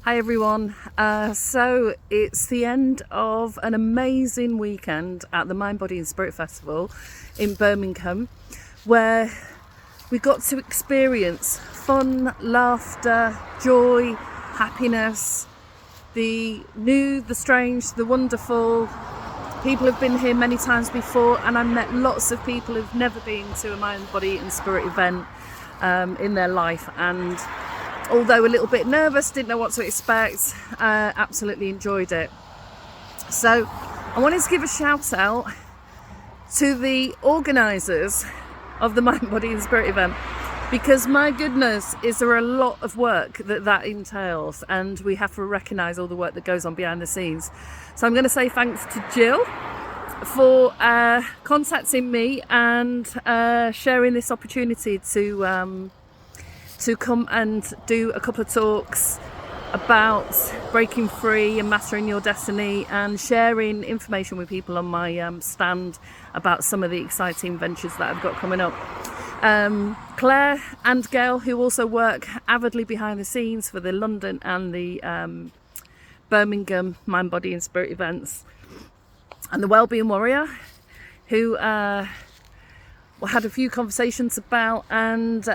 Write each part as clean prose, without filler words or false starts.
Hi everyone. So it's the end of an amazing weekend at the Mind, Body and Spirit Festival in Birmingham, where we got to experience fun, laughter, joy, happiness, the new, the strange, the wonderful. People have been here many times before, and I met lots of people who've never been to a Mind, Body and Spirit event in their life, and although a little bit nervous, didn't know what to expect, absolutely enjoyed it. So I wanted to give a shout out to the organisers of the Mind, Body and Spirit event, because my goodness, is there a lot of work that entails, and we have to recognise all the work that goes on behind the scenes. So I'm going to say thanks to Jill for contacting me and sharing this opportunity to come and do a couple of talks about breaking free and mastering your destiny, and sharing information with people on my stand about some of the exciting ventures that I've got coming up. Claire and Gail, who also work avidly behind the scenes for the London and the Birmingham Mind, Body and Spirit events, and the Wellbeing Warrior, who had a few conversations about and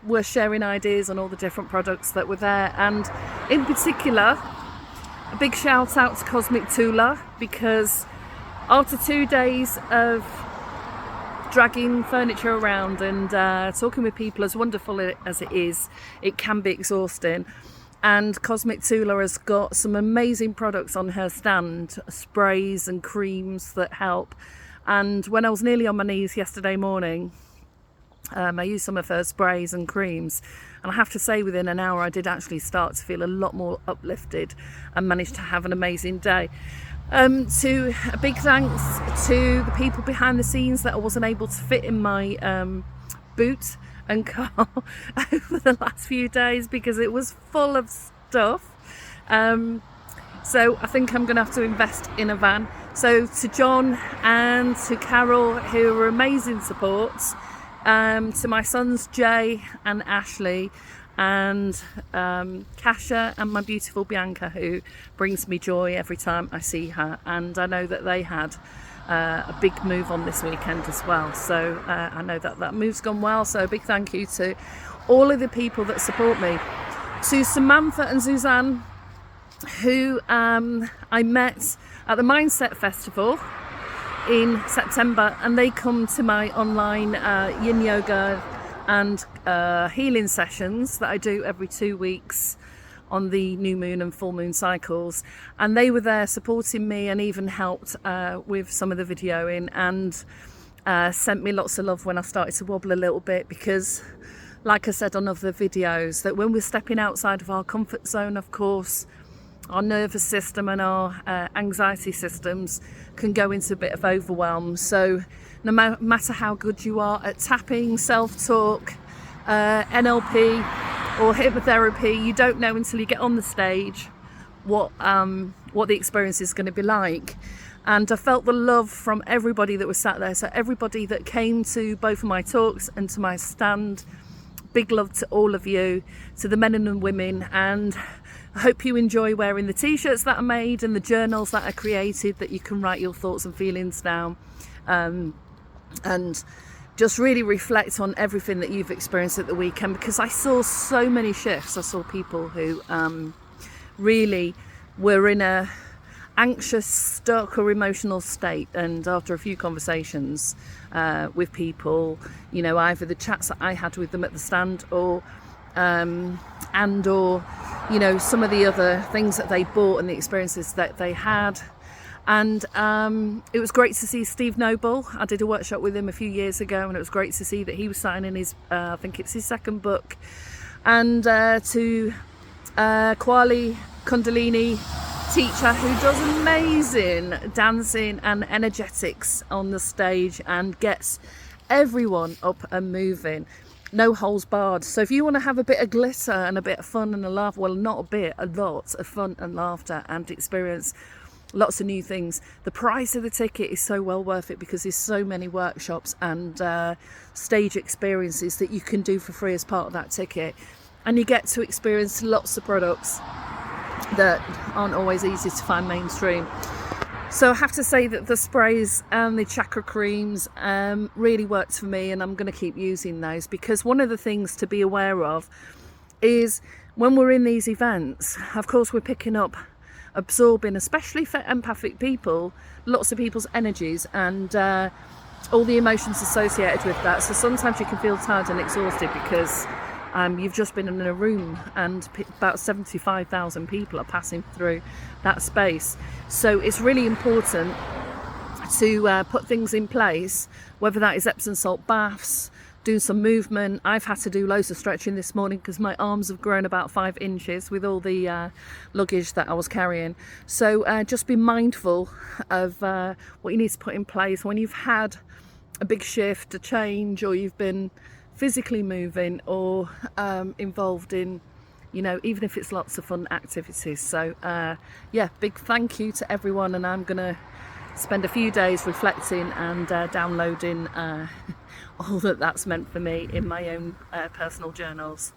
were sharing ideas on all the different products that were there. And in particular, a big shout out to Cosmic Tula, because after 2 days of dragging furniture around and talking with people, as wonderful as it is, it can be exhausting. And Cosmic Tula has got some amazing products on her stand, sprays and creams that help. And when I was nearly on my knees yesterday morning, I used some of her sprays and creams, and I have to say within an hour I did actually start to feel a lot more uplifted and managed to have an amazing day. To a big thanks to the people behind the scenes that I wasn't able to fit in my boot and car over the last few days because it was full of stuff. So I think I'm going to have to invest in a van. So to John and to Carol, who are amazing supports, to my sons Jay and Ashley, and Kasha and my beautiful Bianca, who brings me joy every time I see her. And I know that they had a big move on this weekend as well. So I know that move's gone well. So a big thank you to all of the people that support me. To Samantha and Suzanne, who I met at the Mindset Festival in September, and they come to my online yin yoga and healing sessions that I do every 2 weeks on the new moon and full moon cycles, and they were there supporting me and even helped with some of the videoing, and sent me lots of love when I started to wobble a little bit, because like I said on other videos, that when we're stepping outside of our comfort zone, of course, our nervous system and our anxiety systems can go into a bit of overwhelm. So no matter how good you are at tapping, self-talk, NLP or hypnotherapy, you don't know until you get on the stage what the experience is going to be like. And I felt the love from everybody that was sat there. So everybody that came to both of my talks and to my stand, big love to all of you, to the men and the women. And I hope you enjoy wearing the t-shirts that I made and the journals that I created, that you can write your thoughts and feelings down, and just really reflect on everything that you've experienced at the weekend, because I saw so many shifts. I saw people who really were in a anxious, stuck or emotional state, and after a few conversations with people, you know, either the chats that I had with them at the stand or you know, some of the other things that they bought and the experiences that they had. And it was great to see Steve Noble. I did a workshop with him a few years ago, and it was great to see that he was signing his I think it's his second book. And to Kwali Kundalini teacher, who does amazing dancing and energetics on the stage and gets everyone up and moving. No holes barred. So if you want to have a bit of glitter and a bit of fun and a laugh, well, not a bit, a lot of fun and laughter, and experience lots of new things, the price of the ticket is so well worth it, because there's so many workshops and stage experiences that you can do for free as part of that ticket, and you get to experience lots of products that aren't always easy to find mainstream. So I have to say that the sprays and the chakra creams really worked for me, and I'm going to keep using those, because one of the things to be aware of is when we're in these events, of course we're picking up, absorbing, especially for empathic people, lots of people's energies and all the emotions associated with that. So sometimes you can feel tired and exhausted because you've just been in a room and about 75,000 people are passing through that space. So it's really important to put things in place, whether that is Epsom salt baths, do some movement. I've had to do loads of stretching this morning because my arms have grown about 5 inches with all the luggage that I was carrying. So just be mindful of what you need to put in place when you've had a big shift, a change, or you've been physically moving or involved in, you know, even if it's lots of fun activities. So yeah, big thank you to everyone, and I'm gonna spend a few days reflecting and downloading all that that's meant for me in my own personal journals.